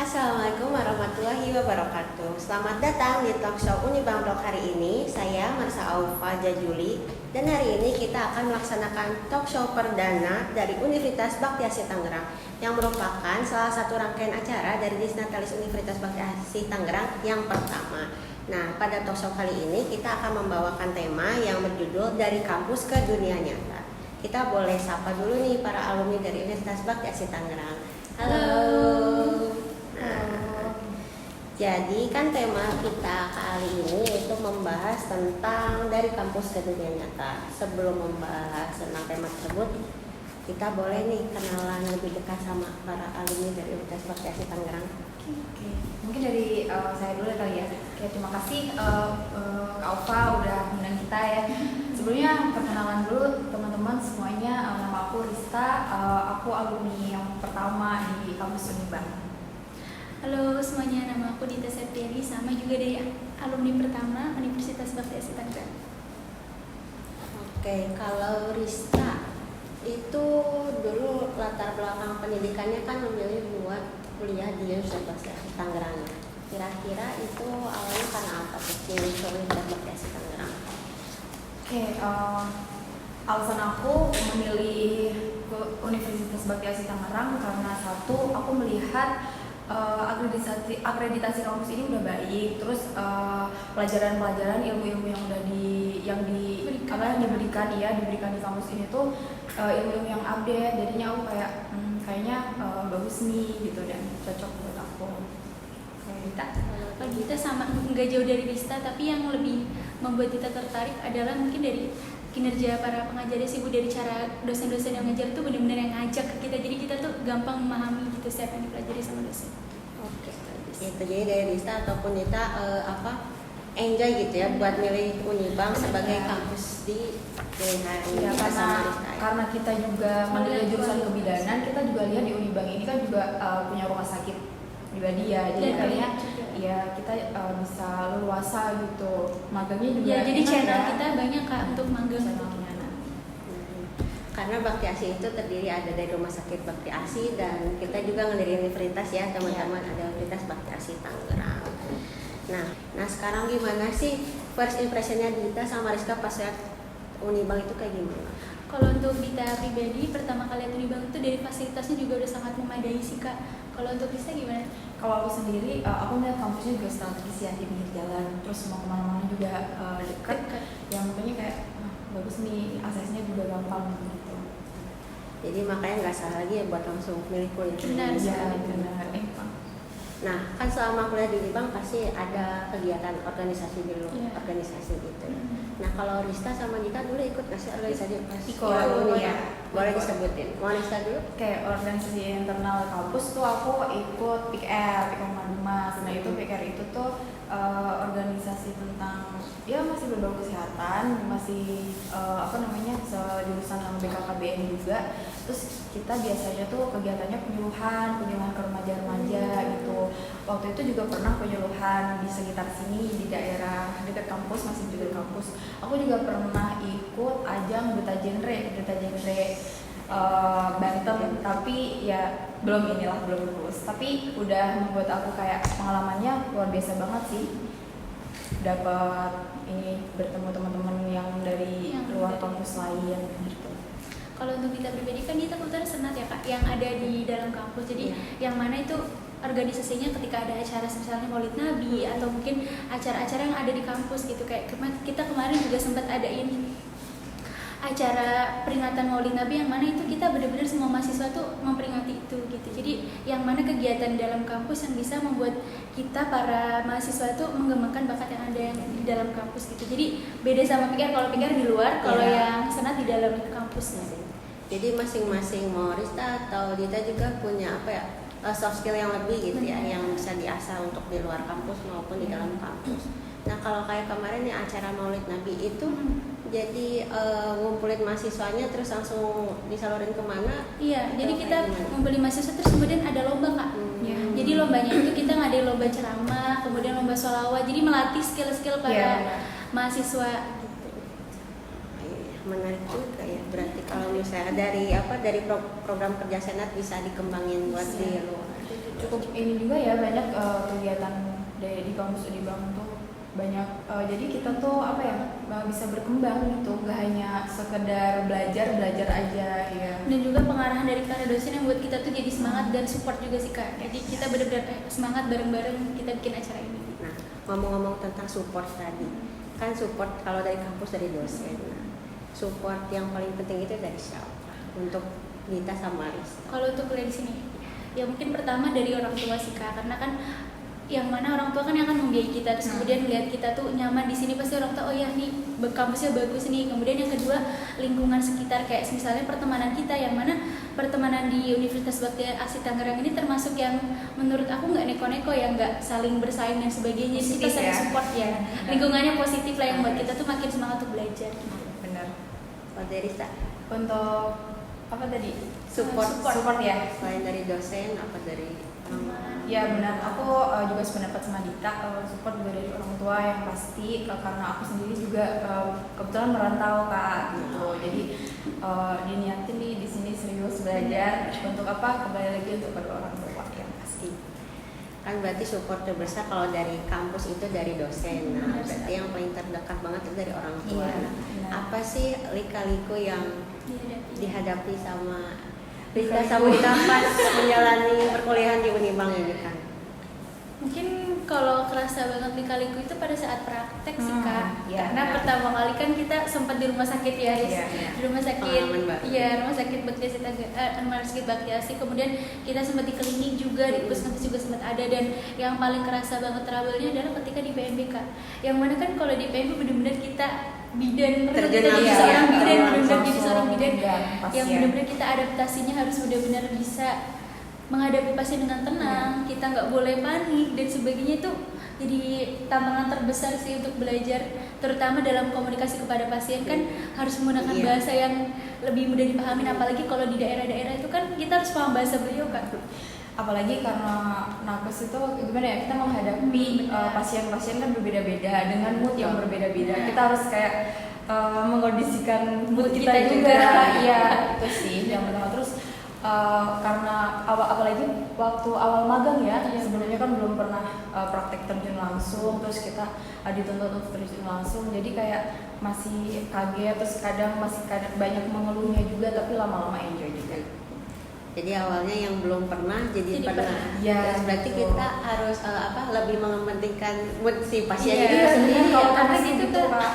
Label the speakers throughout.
Speaker 1: Assalamualaikum warahmatullahi wabarakatuh. Selamat datang di talk show Unibang Talk hari ini. Saya Marsa Aufa Jajuli dan hari ini kita akan melaksanakan talk show perdana dari Universitas Bakti Asih Tangerang yang merupakan salah satu rangkaian acara dari Disnatalis Universitas Bakti Asih Tangerang yang pertama. Nah, pada talk show kali ini kita akan membawakan tema yang berjudul Dari Kampus ke Dunia Nyata. Kita boleh sapa dulu nih para alumni dari Universitas Bakti Asih Tangerang. Halo. Jadi kan tema kita kali ini itu membahas tentang dari kampus ke dunia nyata. Sebelum membahas tentang tema tersebut, kita boleh nih kenalan lebih dekat sama para alumni dari Universitas Bakti Asih Tangerang.
Speaker 2: Oke. Mungkin dari saya dulu kali ya. Oke, terima kasih Kak Ova udah ngundang kita ya. Sebelumnya perkenalan dulu teman-teman semuanya. Nama aku Rista, aku alumni yang pertama di kampus Unibang.
Speaker 3: Halo semuanya, nama aku Dita Septiani, sama juga dari alumni pertama Universitas Bakti Asih Tangerang.
Speaker 1: Oke, kalau Rista itu dulu latar belakang pendidikannya kan memilih buat kuliah di Universitas Bakti Asih Tangerang. Kira-kira itu awalnya karena apa sih pilih Universitas Bakti Asih Tangerang?
Speaker 2: Oke, alasan aku memilih ke Universitas Bakti Asih Tangerang karena satu, aku melihat akreditasi kampus ini udah baik, terus pelajaran-pelajaran ilmu-ilmu yang udah diberikan di kampus ini tuh ilmu-ilmu yang update, jadinya aku kayaknya bagus nih gitu dan cocok buat aku.
Speaker 3: Kalau Dita sama nggak jauh dari Rista, tapi yang lebih membuat Dita tertarik adalah mungkin dari kinerja para pengajarnya sih Bu, dari cara dosen-dosen yang ngajar tuh benar-benar yang ngajak ke kita, jadi kita tuh gampang memahami gitu setiap yang dipelajari sama dosen.
Speaker 1: Oke, itu jadi dari Rista ataupun Dita enjoy gitu ya buat milih Unibang sebagai kampus di pilihan
Speaker 2: ya,
Speaker 1: sama Rista ya.
Speaker 2: Karena kita juga menilai jurusan kebidanan, kita juga lihat di Unibang ini kan juga punya rumah sakit pribadi ya, jadi kayaknya ya kita bisa leluasa gitu, magangnya juga
Speaker 3: ya, jadi channel
Speaker 2: ya.
Speaker 3: kita banyak Kak untuk magang.
Speaker 1: Karena Bakti Asih itu terdiri ada dari Rumah Sakit Bakti Asih dan kita juga ngelirik universitas ya teman-teman, ada Universitas Bakti Asih Tangerang. Nah sekarang gimana sih first impressionnya Dita sama Rizka pas lihat Unibang itu kayak gimana?
Speaker 3: Kalau untuk Dita pribadi, pertama kali lihat Unibang itu dari fasilitasnya juga udah sangat memadai sih Kak. Kalau untuk Rista gimana?
Speaker 2: Kalau aku sendiri, aku melihat kampusnya juga strategis ya, di pinggir jalan, terus mau kemana-mana juga dekat. Yang makanya kayak bagus nih, aksesnya juga gampang gitu.
Speaker 1: Jadi makanya nggak salah lagi ya buat langsung milih kuliah.
Speaker 3: Benar sekali.
Speaker 2: Benar.
Speaker 1: Nah kan selama kuliah di Unibang pasti ada kegiatan organisasi dulu, organisasi gitu. Nah kalau Rista sama Dita dulu ikut nggak sih organisasi pas
Speaker 2: Ikut
Speaker 1: ya? Boleh disebutin. Mau Rista dulu?
Speaker 2: Kayak organisasi internal kampus tuh aku ikut PKR Mas. Nah itu PKR itu tuh organisasi tentang ya masih berbau kesehatan, masih jurusan yang BKKBN juga. Terus kita biasanya tuh kegiatannya penyuluhan ke remaja-remaja gitu. Waktu itu juga pernah penyuluhan di sekitar sini, di daerah dekat kampus, masih di dekat kampus. Aku juga pernah ikut ajang duta genre Banten, tapi ya belum lulus. Tapi udah membuat aku kayak pengalamannya luar biasa banget sih. Dapat bertemu teman-teman yang dari luar kampus lain gitu.
Speaker 3: Kalau untuk Dita pribadi kan Dita kebetulan senat ya Kak, yang ada di dalam kampus. Jadi yang mana itu organisasinya ketika ada acara misalnya Maulid Nabi atau mungkin acara-acara yang ada di kampus gitu, kayak kita kemarin juga sempat adain acara peringatan Maulid Nabi yang mana itu kita benar-benar semua mahasiswa tuh memperingati itu gitu. Jadi yang mana kegiatan dalam kampus yang bisa membuat kita para mahasiswa tuh mengembangkan bakat yang ada yang di dalam kampus gitu. Jadi beda sama pikir, kalau pikir di luar, kalau yang senat di dalam kampus ya.
Speaker 1: Jadi masing-masing mau Rista atau Dita juga punya soft skill yang lebih gitu ya, yang bisa diasah untuk di luar kampus maupun di dalam kampus. Nah kalau kayak kemarin ya acara Maulid Nabi itu jadi ngumpulin mahasiswanya terus langsung disalurin kemana?
Speaker 3: Iya, jadi kita ngumpulin mahasiswa terus kemudian ada lomba Kak. Jadi lombanya itu kita ngadain lomba ceramah, kemudian lomba sholawat, jadi melatih skill-skill para mahasiswa.
Speaker 1: Menarik juga ya, berarti kalau misalnya dari program kerja senat bisa dikembangin buat di luar.
Speaker 2: cukup ini juga ya, banyak kegiatan di kampus Unibang tuh banyak, jadi kita tuh apa ya, bisa berkembang gitu, nggak hanya sekedar belajar aja ya.
Speaker 3: Dan juga pengarahan dari para dosen yang buat kita tuh jadi semangat dan support juga sih Kak. Jadi kita benar-benar semangat bareng-bareng kita bikin acara ini.
Speaker 1: Nah, ngomong-ngomong tentang support tadi, kan support kalau dari kampus dari dosen. Nah, support yang paling penting itu dari siapa? Untuk Dita sama Rista.
Speaker 3: Kalau untuk kuliah di sini, ya mungkin pertama dari orang tua sih Kak, karena kan yang mana orang tua kan yang akan membiayai kita, terus kemudian melihat kita tuh nyaman di sini, pasti orang tua oh ya nih kampusnya bagus nih. Kemudian yang kedua lingkungan sekitar, kayak misalnya pertemanan kita, yang mana pertemanan di Universitas Bakti Asih Tangerang ini termasuk yang menurut aku nggak neko-neko, yang nggak saling bersaing dan sebagainya. Jadi kita
Speaker 2: Positif
Speaker 3: saling
Speaker 2: ya.
Speaker 3: support ya, lingkungannya positif lah yang buat kita tuh makin semangat untuk belajar gitu.
Speaker 2: Bener.
Speaker 1: Kalau dari Rista,
Speaker 2: Untuk apa tadi?
Speaker 1: support
Speaker 2: Ya.
Speaker 1: selain dari dosen apa dari
Speaker 2: Ya benar, aku juga sependapat sama Dita, support juga dari orang tua yang pasti, karena aku sendiri juga kebetulan merantau Kak gitu. Jadi diniatin nih di sini serius belajar untuk apa? Kembali lagi untuk kedua orang tua yang pasti.
Speaker 1: kan berarti support terbesar kalau dari kampus itu dari dosen. Nah, berarti yang paling terdekat banget itu dari orang tua.
Speaker 2: Iya,
Speaker 1: Nah,
Speaker 2: benar.
Speaker 1: apa sih lika-liku yang
Speaker 3: Dihadapi.
Speaker 1: dihadapi sama Rista sama Dita pas menjalani perkuliahan di Unibang ini kan?
Speaker 3: Mungkin kalau kerasa banget lika-liku itu pada saat praktek sih Kak.
Speaker 2: Iya,
Speaker 3: Karena
Speaker 2: iya.
Speaker 3: pertama kali kan kita sempat di rumah sakit ya, Riz.
Speaker 2: Iya, iya.
Speaker 3: Di rumah sakit.
Speaker 1: Pengalaman baru.
Speaker 3: Iya, rumah sakit Bakti Asih Rumah sakit Bakti Asih. Kemudian kita sempat di klinik juga, di puskesmas juga sempat ada, dan yang paling kerasa banget trouble-nya adalah ketika di PMB Kak. Yang mana kan kalau di PMB benar-benar kita bidan,
Speaker 1: Terjun
Speaker 3: kita jadi
Speaker 1: langsung.
Speaker 3: seorang bidan,
Speaker 2: Iya,
Speaker 3: benar-benar jadi
Speaker 2: langsung
Speaker 3: seorang bidan
Speaker 2: dan
Speaker 3: yang
Speaker 2: pasien.
Speaker 3: benar-benar kita adaptasinya harus benar-benar bisa menghadapi pasien dengan tenang, kita nggak boleh panik dan sebagainya. Itu jadi tantangan terbesar sih untuk belajar, terutama dalam komunikasi kepada pasien kan harus menggunakan
Speaker 1: Iya.
Speaker 3: bahasa yang lebih mudah dipahami, apalagi kalau di daerah-daerah itu kan kita harus paham bahasa beliau kan.
Speaker 2: Apalagi karena nakes itu gimana ya, kita menghadapi pasien-pasien kan berbeda-beda dengan mood yang berbeda-beda. Kita harus kayak mengkondisikan mood kita
Speaker 3: Kita
Speaker 2: juga.
Speaker 3: juga.
Speaker 2: Iya, itu sih yang pertama. Terus karena apalagi waktu awal magang ya, sebelumnya kan belum pernah praktek terjun langsung, terus kita dituntut untuk terjun langsung, jadi kayak masih kaget, terus kadang banyak mengeluhnya juga, tapi lama-lama enjoy juga.
Speaker 1: Jadi awalnya yang belum pernah jadi pernah.
Speaker 2: Iya,
Speaker 1: Dan berarti
Speaker 2: betul.
Speaker 1: kita harus lebih mementingkan mood si pasien
Speaker 3: Iya,
Speaker 1: itu sendiri.
Speaker 2: Kalau
Speaker 3: karena
Speaker 2: nakes
Speaker 3: gitu
Speaker 2: gitu,
Speaker 3: kan.
Speaker 2: Kak.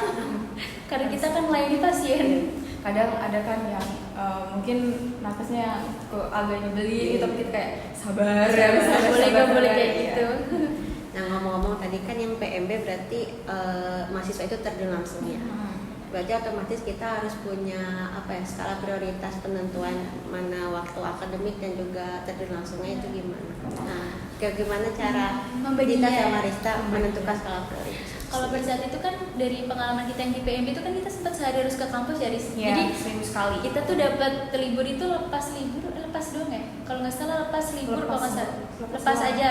Speaker 3: Karena kita kan melayani pasien.
Speaker 2: Kadang ada kan yang mungkin nakesnya kok agak nyebelin, tapi kita kayak sabar ya,
Speaker 3: Nggak boleh kayak
Speaker 2: ya.
Speaker 3: gitu.
Speaker 1: Nah, ngomong-ngomong tadi kan yang PMB berarti mahasiswa itu terjun langsung ya. Berarti otomatis kita harus punya skala prioritas penentuan mana waktu akademik dan juga terjun langsungnya itu gimana. Nah, gimana cara
Speaker 3: Membaginya.
Speaker 1: Dita sama Rista menentukan skala prioritas?
Speaker 3: Kalau pada saat itu kan dari pengalaman kita yang di PMB itu kan kita sempat sehari harus ke kampus ya, Riz.
Speaker 2: Iya,
Speaker 3: Jadi
Speaker 2: seminggu sekali.
Speaker 3: kita tuh dapat libur itu lepas doang ya. Kalau nggak salah lepas libur, kalau nggak salah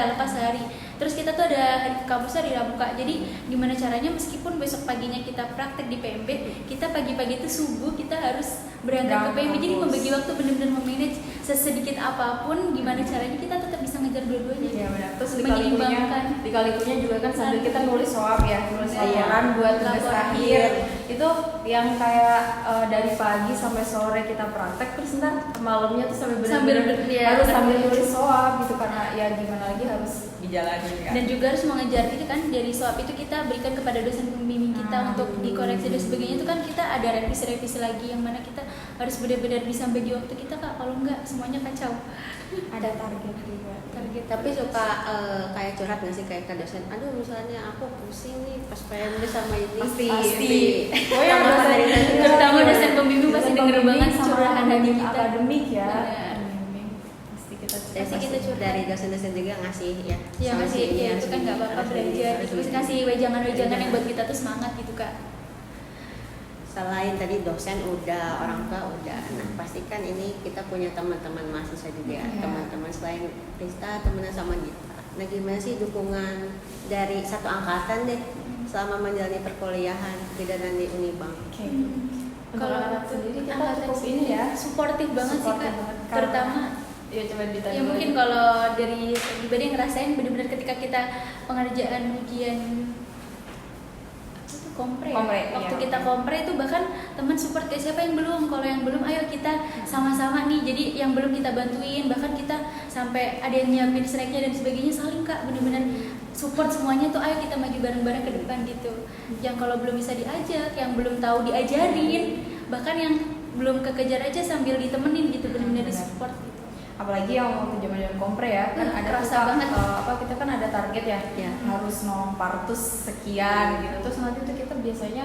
Speaker 3: lepas sehari. Terus kita tuh ada hari ke kampus hari Rabu Kak. Jadi gimana caranya meskipun besok paginya kita praktek di PMB, kita pagi-pagi itu subuh kita harus berangkat ke PMB. Jadi
Speaker 2: Kampus.
Speaker 3: membagi waktu benar-benar memanage sesedikit apapun, gimana caranya kita tetap bisa ngejar dua-duanya.
Speaker 2: Iya benar. Terus
Speaker 3: Menyeimbangkan.
Speaker 2: lika-likunya juga kan sambil kita nulis soal ya, nulis
Speaker 1: Iya.
Speaker 2: laporan buat tugas
Speaker 3: Laporan.
Speaker 2: akhir. Itu yang kayak dari pagi sampai sore kita praktek, terus ntar malamnya tuh sambil benar-benar
Speaker 3: ya,
Speaker 2: harus
Speaker 3: benar.
Speaker 2: sambil nulis soal gitu, karena ya gimana lagi harus dijalani kan.
Speaker 3: Dan juga harus mengejar itu kan, dari swab itu kita berikan kepada dosen pembimbing kita untuk dikoreksi dan sebagainya. Itu kan kita ada revisi lagi yang mana kita harus benar-benar bisa bagi waktu kita Kak, kalau enggak semuanya kacau.
Speaker 2: Ada target juga.
Speaker 3: Target.
Speaker 1: Tapi suka kayak curhat nggak sih kayak ke dosen? Aduh, misalnya aku pusing nih pas PMB sama ini.
Speaker 2: Pasti.
Speaker 1: Oh ya,
Speaker 2: Sama
Speaker 1: dosen
Speaker 2: dari
Speaker 1: juga.
Speaker 3: Terutama dosen pembimbing pasti
Speaker 2: Dosen
Speaker 3: denger
Speaker 2: pembimbing
Speaker 3: banget
Speaker 2: sama
Speaker 3: curahan hati
Speaker 2: pembimbing
Speaker 3: kita.
Speaker 2: akademik ya.
Speaker 3: Benar.
Speaker 2: Pembimbing. Pasti kita
Speaker 1: Dan
Speaker 3: Pasti kita curhat.
Speaker 1: dari dosen-dosen juga ngasih ya.
Speaker 3: Ya
Speaker 1: sama
Speaker 3: masih
Speaker 1: sini
Speaker 3: ya
Speaker 1: harus
Speaker 3: itu kan nggak
Speaker 1: begini,
Speaker 3: apa-apa
Speaker 1: harus begini,
Speaker 3: belajar
Speaker 1: harus
Speaker 3: gitu, mesti
Speaker 1: begini.
Speaker 3: kasih wejangan-wejangan yang buat kita tuh semangat gitu Kak.
Speaker 1: Selain tadi dosen udah, orang tua udah. Nah, pastikan ini kita punya teman-teman mahasiswa juga,
Speaker 2: Iya.
Speaker 1: teman-teman selain Rista, temennya sama Dita. Nah, gimana sih dukungan dari satu angkatan deh selama menjalani perkuliahan bidanan di Unibang?
Speaker 2: Oke.
Speaker 3: Hmm.
Speaker 2: Kalau anak sendiri kita
Speaker 3: angkatan
Speaker 2: cukup
Speaker 3: sendiri
Speaker 2: ini ya,
Speaker 3: suportif banget sih
Speaker 2: Suportif
Speaker 3: Kak.
Speaker 2: banget.
Speaker 3: Terutama
Speaker 2: Ya coba ditanya.
Speaker 3: Ya mungkin kalau dari pribadi ngerasain benar-benar ketika kita pengerjaan ujian kompre,
Speaker 2: Kompre,
Speaker 3: waktu
Speaker 2: iya.
Speaker 3: kita kompre itu bahkan teman support kayak siapa yang belum, kalau yang belum ayo kita sama-sama nih, jadi yang belum kita bantuin, bahkan kita sampai ada yang nyiapin snacknya dan sebagainya, saling Kak, benar-benar support semuanya tuh, ayo kita maju bareng-bareng ke depan gitu. Yang kalau belum bisa diajak, yang belum tahu diajarin, bahkan yang belum kekejar aja sambil ditemenin gitu, benar-benar disupport gitu.
Speaker 2: Apalagi yang waktu zaman kompre ya, kan ada
Speaker 3: kerasa
Speaker 2: tuh,
Speaker 3: banget.
Speaker 2: kita kan ada target ya,
Speaker 1: Ya.
Speaker 2: harus nolong partus sekian gitu. Terus nanti tuh kita biasanya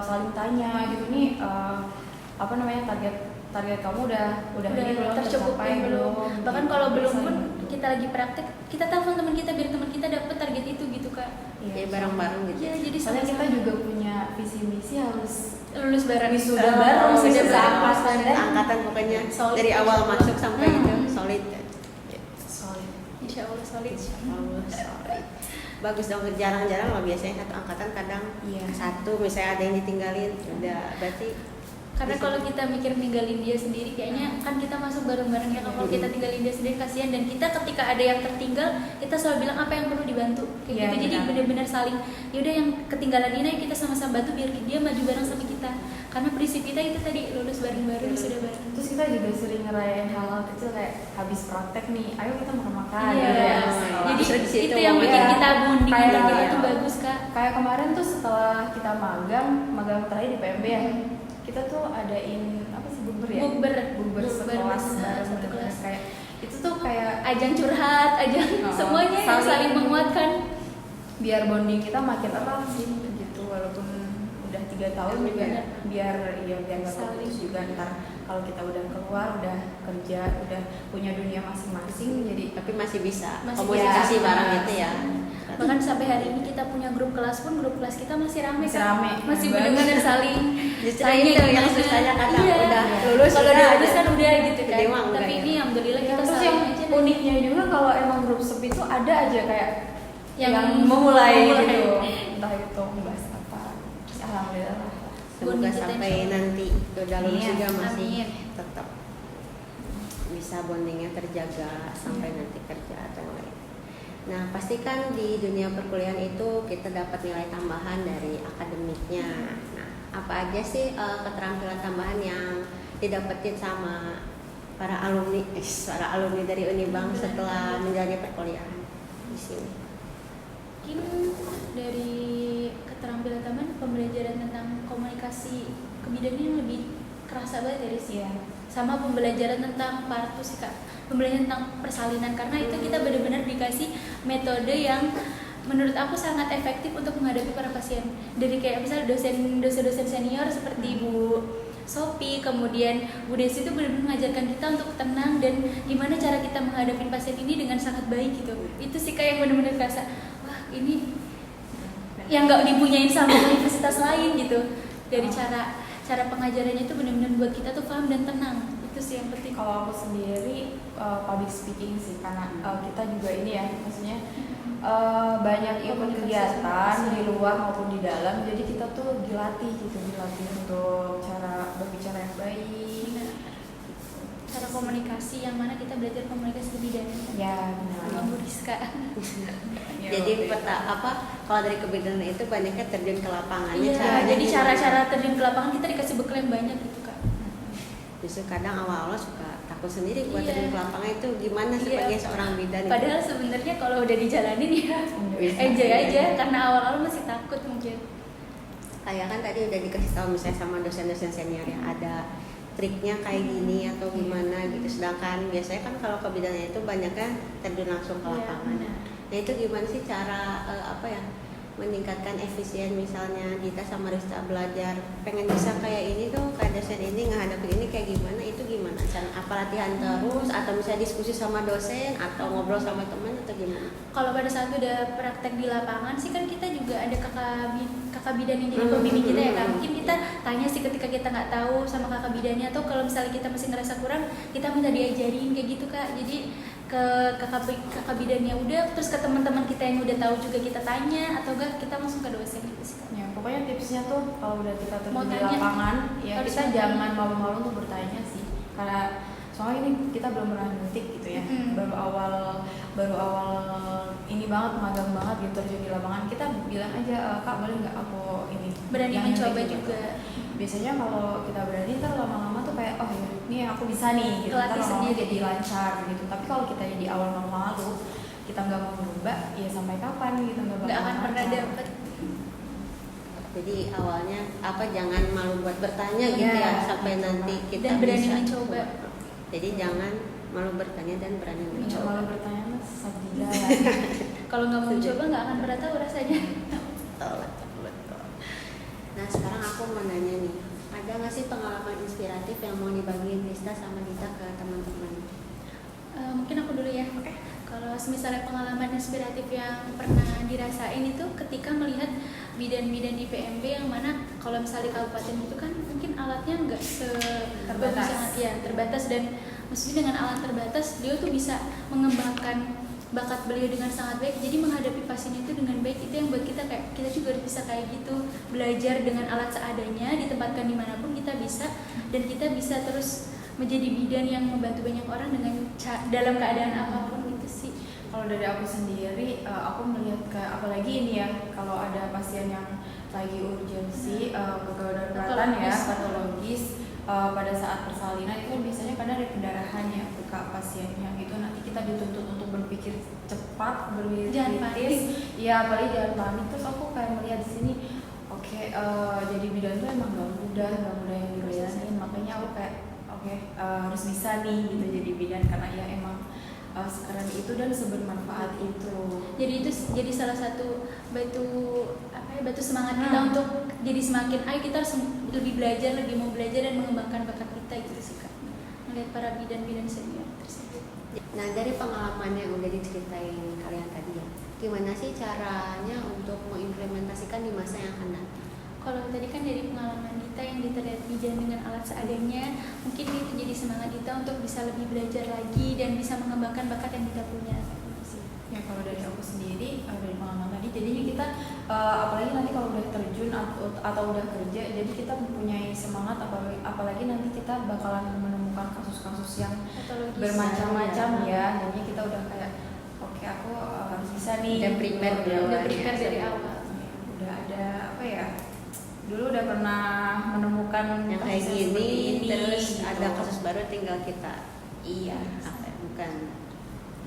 Speaker 2: saling tanya gitu nih, target kamu udah ini belum,
Speaker 3: tercukupin
Speaker 2: tercapai
Speaker 3: belum, bahkan kalau belum pun kita lagi praktek, kita telepon teman kita biar teman kita dapat target itu gitu Kak.
Speaker 1: Ya bareng-bareng gitu.
Speaker 3: Iya, jadi
Speaker 2: Soalnya kita
Speaker 3: sama-sama.
Speaker 2: juga punya visi misi harus
Speaker 3: lulus bareng,
Speaker 2: wisuda bareng,
Speaker 3: wisuda
Speaker 2: wisuda
Speaker 3: bareng.
Speaker 2: angkatan dan
Speaker 1: Angkatan pokoknya
Speaker 3: Solid.
Speaker 1: dari awal masuk sampai itu solid.
Speaker 2: solid.
Speaker 3: Insya Allah solid.
Speaker 1: Allah, solid. Bagus dong, jarang-jarang loh biasanya satu angkatan kadang
Speaker 2: Iya.
Speaker 1: satu misalnya ada yang ditinggalin, udah berarti
Speaker 3: Karena kalau kita mikir ninggalin dia sendiri, kayaknya kan kita masuk bareng-bareng ya. Kalau kita tinggalin dia sendiri kasihan, dan kita ketika ada yang tertinggal, kita selalu bilang apa yang perlu dibantu kayak
Speaker 2: Iya,
Speaker 3: gitu. Jadi
Speaker 2: benar.
Speaker 3: benar-benar saling, yaudah yang ketinggalan ini ayo kita sama-sama bantu biar dia maju bareng sama kita. Karena prinsip kita itu tadi lulus bareng-bareng, sudah bareng.
Speaker 2: Terus kita juga sering ngerayain hal-hal kecil kayak habis praktek nih, ayo kita makan-makan
Speaker 3: Iya.
Speaker 2: gitu ya.
Speaker 3: Jadi
Speaker 1: Justru di situ
Speaker 3: itu yang bikin
Speaker 2: ya.
Speaker 3: kita bonding
Speaker 2: Kayak-
Speaker 3: dan kita itu bagus Kak.
Speaker 2: Kayak kemarin tuh setelah kita magang terakhir di PMB ya, kita tuh adain apa sih, bukber ya?
Speaker 3: Bukber
Speaker 2: sekelas
Speaker 3: benar,
Speaker 2: bareng,
Speaker 3: satu
Speaker 2: bener-bener
Speaker 3: kelas.
Speaker 2: kayak itu tuh kayak
Speaker 3: Ajang curhat, ajang
Speaker 2: Oh,
Speaker 3: semuanya yang saling menguatkan.
Speaker 2: biar bonding kita makin erat sih gitu, walaupun udah 3 tahun juga biar nggak
Speaker 3: Saling.
Speaker 2: putus juga. Ntar kalau kita udah keluar, udah kerja, udah punya dunia masing-masing, jadi
Speaker 1: tapi masih bisa
Speaker 3: Masih
Speaker 1: komunikasi
Speaker 2: bisa.
Speaker 1: bareng gitu ya.
Speaker 3: Bahkan sampai hari ini kita punya grup kelas pun, grup kelas kita masih rame
Speaker 2: Masih
Speaker 3: Kak.
Speaker 2: rame.
Speaker 3: Masih
Speaker 2: Banget.
Speaker 3: benar-benar saling
Speaker 1: Justru
Speaker 3: tanya
Speaker 1: itu yang
Speaker 3: gimana.
Speaker 1: susahnya kadang
Speaker 3: Iya.
Speaker 1: udah lulus
Speaker 3: Kalau
Speaker 1: udah
Speaker 3: udah
Speaker 1: aja.
Speaker 3: lulus kan udah gitu kan.
Speaker 1: Jadi emang udah
Speaker 3: Tapi
Speaker 1: ya.
Speaker 3: ini alhamdulillah kita
Speaker 2: terus
Speaker 3: saling
Speaker 2: yang
Speaker 3: aja.
Speaker 2: uniknya juga kalau emang grup sepi itu ada aja kayak
Speaker 3: Yang
Speaker 2: memulai
Speaker 3: memulai.
Speaker 2: gitu, entah itu membahas apa. Alhamdulillah.
Speaker 1: Semoga
Speaker 3: Bonding kita
Speaker 1: sampai
Speaker 3: insya Allah.
Speaker 1: nanti udah lulus
Speaker 2: Iya,
Speaker 1: juga masih
Speaker 3: amin.
Speaker 1: tetap bisa bondingnya terjaga sampai nanti kerja atau yang lain. Nah, pastikan di dunia perkuliahan itu kita dapat nilai tambahan dari akademiknya. Nah, apa aja sih keterampilan tambahan yang didapetin sama para alumni dari Unibang setelah menjalani perkuliahan di sini?
Speaker 3: Mungkin dari keterampilan tambahan, pembelajaran tentang komunikasi kebidanan yang lebih kerasa banget dari sih.
Speaker 2: Iya.
Speaker 3: Sama pembelajaran tentang partus sih Kak, pembelajaran tentang persalinan, karena itu kita benar-benar dikasih metode yang menurut aku sangat efektif untuk menghadapi para pasien. Dari kayak misal dosen senior seperti Bu Sopi, kemudian Bu Desi itu benar-benar mengajarkan kita untuk tenang dan gimana cara kita menghadapi pasien ini dengan sangat baik gitu. Itu sih kayak yang benar-benar kerasa, wah ini yang nggak dipunyain sama universitas lain gitu. Dari cara pengajarannya itu benar-benar buat kita tuh paham dan tenang. Itu sih yang penting.
Speaker 2: Kalau aku sendiri public speaking sih, karena kita juga ini ya, maksudnya banyak ikut
Speaker 3: Komunikasi
Speaker 2: kegiatan
Speaker 3: sama
Speaker 2: di luar maupun di dalam, jadi kita tuh dilatih untuk cara berbicara yang baik.
Speaker 3: Benar. Cara komunikasi yang mana kita belajar komunikasi kebidanan.
Speaker 2: Ya benar.
Speaker 3: Sama Bu Rizka.
Speaker 2: Ya,
Speaker 1: Jadi
Speaker 2: oke.
Speaker 1: kalau dari kebidanan itu banyaknya terjun ke lapangannya.
Speaker 3: Iya,
Speaker 1: caranya
Speaker 3: jadi
Speaker 1: gimana?
Speaker 3: cara-cara terjun ke lapangan kita dikasih bekal yang banyak gitu Kak.
Speaker 1: Justru kadang awal-awal suka takut sendiri buat
Speaker 3: Iya.
Speaker 1: terjun ke lapangan itu gimana
Speaker 3: Iya.
Speaker 1: sebagai seorang bidan itu?
Speaker 3: Padahal sebenarnya kalau udah dijalanin ya
Speaker 1: Bisa.
Speaker 3: enjoy aja, karena awal-awal masih takut mungkin.
Speaker 1: Kayak kan tadi udah dikasih tahu misalnya sama dosen-dosen senior ya, ada triknya kayak gini atau gimana gitu. Sedangkan biasanya kan kalau kebidanan itu banyaknya terjun langsung ke
Speaker 3: Iya,
Speaker 1: lapangan.
Speaker 3: benar.
Speaker 1: Nah itu gimana sih cara meningkatkan efisien, misalnya Dita sama Rista belajar pengen bisa kayak ini tuh, kayak dosen ini ngehadapin ini kayak gimana, itu gimana cara, apa latihan terus atau misalnya diskusi sama dosen atau ngobrol sama teman atau gimana?
Speaker 3: Kalau pada saat udah praktek di lapangan sih kan kita juga ada kakak bidan yang jadi pembimbing kita ya Kak. Mungkin kita tanya sih ketika kita nggak tahu sama kakak bidannya, atau kalau misalnya kita masih ngerasa kurang, kita minta diajarin kayak gitu Kak. Jadi ke kakak bidannya udah, terus ke teman-teman kita yang udah tahu juga kita tanya, atau enggak kita langsung ke dosen gitu sih Kak.
Speaker 2: Ya, pokoknya tipsnya tuh kalau udah kita terjun
Speaker 3: Mau
Speaker 2: di
Speaker 3: tanya,
Speaker 2: lapangan, ya
Speaker 3: harus
Speaker 2: kita
Speaker 3: mau
Speaker 2: jangan
Speaker 3: tanya.
Speaker 2: malu-malu untuk bertanya sih, karena soalnya ini kita belum pernah nyuntik gitu ya, baru awal ini banget, magang banget gitu, terjun di lapangan. Kita bilang aja, Kak boleh nggak aku ini
Speaker 3: Berani
Speaker 2: yang
Speaker 3: mencoba
Speaker 2: nyuntik gitu.
Speaker 3: juga.
Speaker 2: Biasanya kalau kita berani ntar lama-lama tuh kayak oh ya ini aku bisa nih gitu, ntar
Speaker 3: Kelatih
Speaker 2: lama-lama
Speaker 3: sendiri.
Speaker 2: jadi lancar gitu. Tapi kalau kita di awal malu kita nggak mau berubah, ya sampai kapan gitu nggak
Speaker 3: Nggak akan
Speaker 2: bakal
Speaker 3: pernah
Speaker 2: lancar.
Speaker 3: dapet.
Speaker 1: Jadi awalnya jangan malu buat bertanya gitu ya, sampai nanti kita
Speaker 3: Dan berani
Speaker 1: bisa
Speaker 3: mencoba.
Speaker 1: Jadi jangan malu bertanya dan berani
Speaker 2: Nggak
Speaker 1: mencoba.
Speaker 2: malu bertanya mas sesat di jalan.
Speaker 3: Kalau nggak mau mencoba nggak akan pernah tahu rasanya.
Speaker 1: Betul. Nah sekarang aku mau nanya nih, ada nggak sih pengalaman inspiratif yang mau dibagiin Rista sama Dita ke teman-teman?
Speaker 3: Mungkin aku dulu ya. Kalau misalnya pengalaman inspiratif yang pernah dirasain itu ketika melihat bidan-bidan di PMB yang mana kalau misalnya di kabupaten itu kan mungkin alatnya nggak
Speaker 2: Terbatas.
Speaker 3: terbatas, dan maksudnya dengan alat terbatas dia tuh bisa mengembangkan bakat beliau dengan sangat baik, jadi menghadapi pasien itu dengan baik. Itu yang buat kita kayak kita juga bisa kayak gitu, belajar dengan alat seadanya, ditempatkan dimanapun kita bisa, dan kita bisa terus menjadi bidan yang membantu banyak orang dengan dalam keadaan apapun gitu sih.
Speaker 2: Kalau dari aku sendiri, aku melihat kayak apalagi ini ya, kalau ada pasien yang lagi urgensi, kegagalan daruratan ya, patologis, pada saat persalinan itu kan biasanya kadang ada pendarahan ya ke pasiennya gitu. Nanti kita dituntut untuk berpikir cepat, berpikir
Speaker 3: Jangan
Speaker 2: kritis,
Speaker 3: panik.
Speaker 2: ya apalagi jangan panik. Terus aku kayak melihat di sini, oke, jadi bidan tuh emang gak mudah yang dijalanin. Makanya aku kayak harus bisa nih gitu jadi bidan, karena ya emang sekarang itu dan sebermanfaat itu.
Speaker 3: Jadi itu jadi salah satu batu semangat kita untuk jadi semakin ayo kita harus lebih belajar, lebih mau belajar dan mengembangkan bakat kita gitu sih Kak. Melihat para bidan-bidan senior tersebut.
Speaker 1: Nah dari pengalaman yang udah diceritain kalian tadi ya, gimana sih caranya untuk mengimplementasikan di masa yang akan datang?
Speaker 3: Kalau tadi kan dari pengalaman kita yang diterlihat bidan dengan alat seadanya, mungkin itu jadi semangat kita untuk bisa lebih belajar lagi dan bisa mengembangkan bakat yang kita punya.
Speaker 2: Ya kalau dari aku sendiri, dari pengalaman tadi, jadinya kita apalagi nanti kalau udah terjun atau udah kerja, jadi kita mempunyai semangat, apalagi nanti kita bakalan menemukan kasus-kasus yang
Speaker 3: Patologis.
Speaker 2: bermacam-macam ya. Jadinya kita udah kayak oke, aku harus bisa nih.
Speaker 1: Udah prepare
Speaker 2: Gitu.
Speaker 3: Udah prepare dari awal.
Speaker 2: Udah ada apa ya? Dulu udah pernah menemukan
Speaker 1: Yang kayak
Speaker 2: kasus
Speaker 1: gini,
Speaker 2: seperti ini,
Speaker 1: terus
Speaker 2: gitu.
Speaker 1: ada kasus baru tinggal kita
Speaker 2: Iya.
Speaker 1: bukan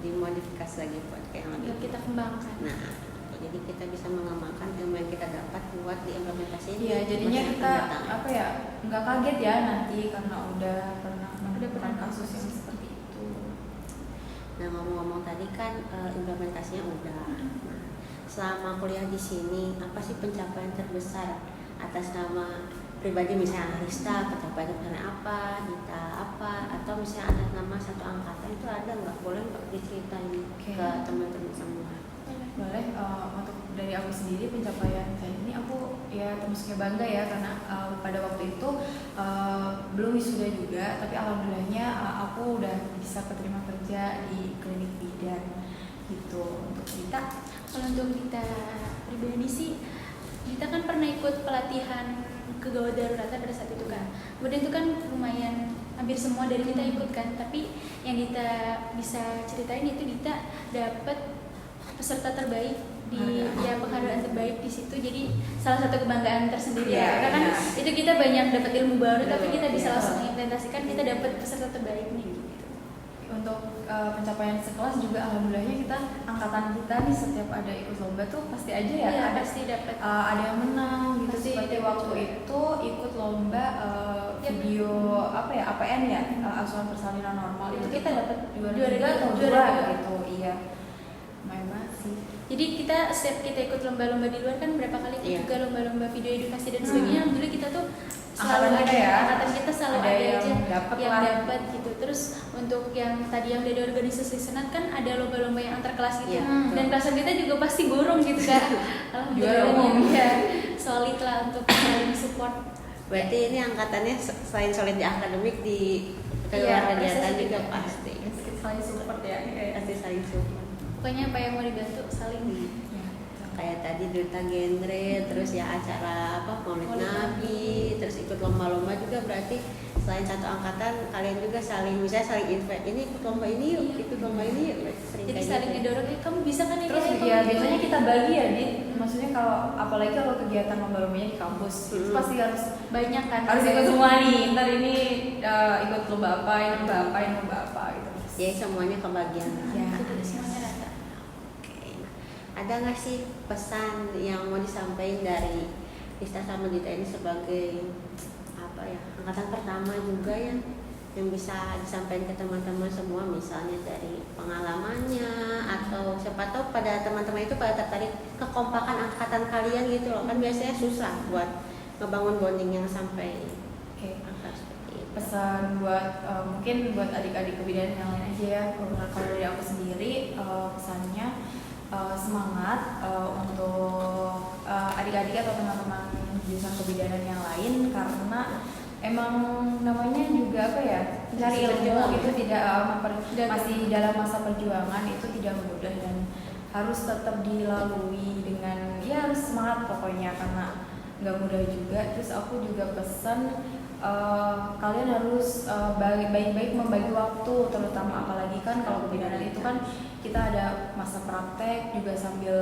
Speaker 1: dimodifikasi lagi buat kayak yang
Speaker 3: Yang
Speaker 1: lebih.
Speaker 3: kita kembangkan.
Speaker 1: Nah, jadi kita bisa mengembangkan ilmu yang kita dapat buat diimplementasikan.
Speaker 2: Iya, jadinya
Speaker 1: masa
Speaker 2: kita
Speaker 1: yang akan datang.
Speaker 2: apa ya, nggak kaget ya nanti karena udah pernah menemukan
Speaker 3: pernah
Speaker 2: kasus yang seperti itu.
Speaker 1: Nah ngomong-ngomong tadi kan implementasinya udah. Nah, selama kuliah di sini apa sih pencapaian terbesar atas nama pribadi, misalnya Rista pencapaiannya misalnya apa, Dita apa, atau misalnya atas nama satu angkatan itu ada nggak? Boleh nggak diceritain
Speaker 2: Oke.
Speaker 1: ke teman-teman semua?
Speaker 2: Boleh, untuk dari aku sendiri pencapaian saya ini aku ya termasuknya bangga ya, karena pada waktu itu belum wisuda juga, tapi alhamdulillahnya aku udah bisa keterima kerja di klinik bidan gitu. Untuk Dita,
Speaker 3: Kalau untuk kita pribadi sih, kita kan pernah ikut pelatihan kegawat daruratan pada saat itu kan. Kemudian itu kan lumayan hampir semua dari kita ikut kan. Tapi yang Dita bisa ceritain itu Dita dapat peserta terbaik di penghargaan terbaik di situ. Jadi salah satu kebanggaan tersendiri ya. Karena kan itu kita banyak dapat ilmu baru, tapi kita bisa langsung mengimplementasikan, kita dapat peserta terbaik nih. Gitu.
Speaker 2: untuk pencapaian sekelas juga alhamdulillahnya kita angkatan kita nih setiap ada ikut lomba tuh pasti aja ya,
Speaker 3: Iya,
Speaker 2: ada
Speaker 3: pasti dapat.
Speaker 2: ada yang menang gitu.
Speaker 3: Pasti
Speaker 2: Seperti
Speaker 3: dapat.
Speaker 2: waktu itu ikut lomba video apa ya, APN ya, asuhan persalinan normal, itu kita dapat juara atau
Speaker 3: juara
Speaker 2: dua
Speaker 3: dua.
Speaker 2: gitu. Iya, lumayan banget sih.
Speaker 3: Jadi kita setiap kita ikut lomba-lomba di luar kan berapa kali ikut
Speaker 1: Iya.
Speaker 3: juga lomba-lomba video edukasi dan sebagainya. Alhamdulillah kita tuh selalu
Speaker 2: Angkatan
Speaker 3: ada
Speaker 2: kita ya,
Speaker 3: angkatan kita selalu
Speaker 2: ada
Speaker 3: ada
Speaker 2: yang
Speaker 3: aja
Speaker 2: dapat
Speaker 3: yang
Speaker 2: lah.
Speaker 3: dapat gitu. Terus untuk yang tadi yang dari organisasi senat kan ada lomba-lomba yang antar kelas gitu.
Speaker 1: Iya,
Speaker 3: Dan
Speaker 1: betul.
Speaker 3: kelasan kita juga pasti burung gitu kan.
Speaker 2: Juara umum.
Speaker 3: Ya, solid lah untuk saling support.
Speaker 1: Berarti ini angkatannya selain solid di akademik, di
Speaker 3: Iya,
Speaker 1: kegiatan
Speaker 3: prestasi
Speaker 1: juga
Speaker 3: juga.
Speaker 1: pasti.
Speaker 2: Saling support ya.
Speaker 1: Pasti saling support.
Speaker 3: Pokoknya apa yang mau dibantu saling.
Speaker 2: Ya.
Speaker 1: Kayak tadi duta genre, terus ya acara apa Maulid
Speaker 3: Maulid
Speaker 1: Nabi, terus ikut lomba-lomba juga berarti selain satu angkatan kalian juga saling misalnya saling invite, ini ikut lomba ini yuk, ikut lomba ini yuk, sering
Speaker 3: Jadi
Speaker 1: kayak
Speaker 3: saling
Speaker 1: gitu.
Speaker 3: ngedorong, kamu bisa kan ini?
Speaker 2: Terus
Speaker 3: kamu
Speaker 2: ya
Speaker 3: bisa."
Speaker 2: biasanya kita bagi ya, Dit. Maksudnya kalau apalagi kalau kegiatan lomba-lombanya di kampus itu pasti harus
Speaker 3: banyak kan.
Speaker 2: ikut semua nih. Ntar ini ikut lomba apa, ini lomba apa, ini lomba apa gitu.
Speaker 1: Jadi semuanya kebagian.
Speaker 2: Ya.
Speaker 3: Betul, semuanya rata.
Speaker 1: Oke, nah, ada nggak sih pesan yang mau disampaikan dari Rista sama Dita ini sebagai apa ya, angkatan pertama juga ya, yang bisa disampaikan ke teman-teman semua, misalnya dari pengalamannya atau siapa tahu pada teman-teman itu pada tertarik kekompakan angkatan kalian gitu loh, kan biasanya susah buat ngebangun bonding yang sampai
Speaker 2: Oke.
Speaker 1: angkat seperti itu.
Speaker 2: Pesan buat mungkin buat adik-adik kebidanan yang lain aja ya. Kalau dari aku sendiri pesannya semangat untuk adik-adik atau teman-teman jurusan kebidanan yang lain, karena emang namanya juga apa ya, mencari
Speaker 1: Masih
Speaker 2: ilmu
Speaker 1: berjuang.
Speaker 2: itu tidak masih dalam masa perjuangan, itu tidak mudah dan harus tetap dilalui dengan ya harus semangat pokoknya, karena nggak mudah juga. Terus aku juga pesan kalian harus baik-baik membagi waktu, terutama apalagi kan kalau kebidanan itu kan kita ada masa praktek juga sambil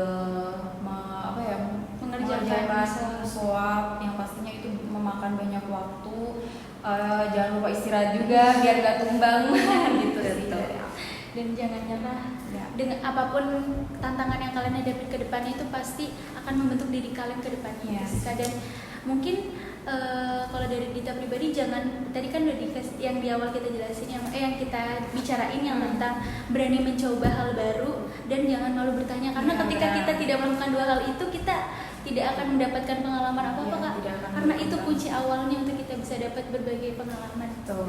Speaker 2: mengerjakan swab yang pastinya itu memakan banyak waktu. Jangan lupa istirahat juga biar gak tumbang gitu sih.
Speaker 3: Dan jangan nyerah.
Speaker 2: Ya.
Speaker 3: Dengan apapun tantangan yang kalian hadapi ke depannya itu pasti akan membentuk diri kalian ke depannya.
Speaker 2: Yes.
Speaker 3: Dan mungkin kalau dari Dita pribadi, jangan, tadi kan udah yang di awal kita jelasin yang kita bicarain yang tentang berani mencoba hal baru dan jangan malu bertanya, karena
Speaker 2: Ya,
Speaker 3: ketika
Speaker 2: ya.
Speaker 3: kita tidak melakukan dua hal itu, kita tidak akan mendapatkan pengalaman apa-apa,
Speaker 2: Ya,
Speaker 3: Kak.
Speaker 2: tidak akan
Speaker 3: Karena itu
Speaker 2: mendapatkan.
Speaker 3: kunci awalnya untuk kita bisa dapat berbagai pengalaman.
Speaker 2: Tuh.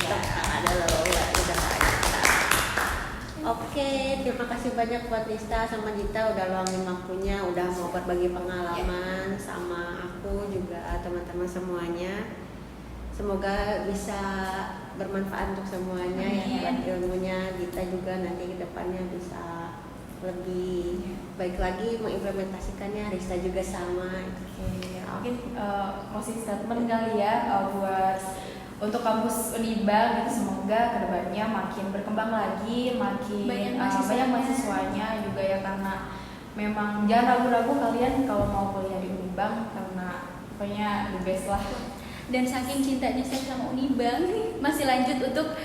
Speaker 1: Ya, ada loh, udah banyak. Oke, terima kasih banyak buat Rista sama Dita udah luangin waktunya, udah mau berbagi pengalaman sama aku juga teman-teman semuanya. Semoga bisa bermanfaat untuk semuanya ya,
Speaker 3: Amin.
Speaker 1: buat ilmunya. Dita juga nanti ke depannya bisa lebih baik lagi mengimplementasikannya. Rista juga sama.
Speaker 2: Oke, mungkin closing statement kali ya buat untuk kampus Unibang gitu, semoga kedepannya makin berkembang lagi, makin
Speaker 3: Banyak
Speaker 2: banyak mahasiswanya juga ya, karena memang jangan ragu-ragu kalian kalau mau kuliah di Unibang, karena pokoknya the best lah.
Speaker 3: Dan saking cintanya saya sama Unibang, masih lanjut untuk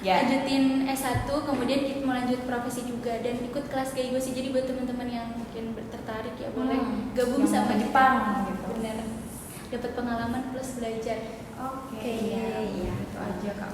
Speaker 2: Ya.
Speaker 3: lanjutin S1, kemudian kita mau lanjut profesi juga dan ikut kelas Gaigosi. Jadi buat teman-teman yang mungkin tertarik ya boleh gabung
Speaker 2: Yang mau
Speaker 3: sama
Speaker 2: ke Jepang gitu.
Speaker 3: Bener, dapat pengalaman plus belajar.
Speaker 2: Oke,
Speaker 1: Iya.
Speaker 2: itu aja Kak.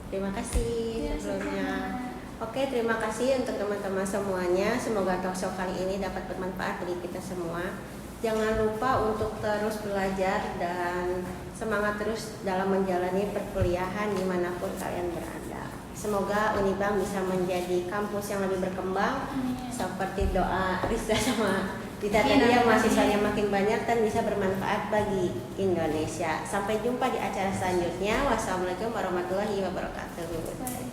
Speaker 1: Terima kasih
Speaker 3: Ya,
Speaker 1: sebelumnya.
Speaker 3: sama-sama.
Speaker 1: Oke, terima kasih untuk teman-teman semuanya. Semoga talk show kali ini dapat bermanfaat bagi kita semua. Jangan lupa untuk terus belajar dan semangat terus dalam menjalani perkuliahan dimanapun kalian berada. Semoga Unibang bisa menjadi kampus yang lebih berkembang, seperti doa Rista sama Dita tadi, yang mahasiswanya makin banyak dan bisa bermanfaat bagi Indonesia. Sampai jumpa di acara selanjutnya. Wassalamualaikum warahmatullahi wabarakatuh.
Speaker 3: Baik.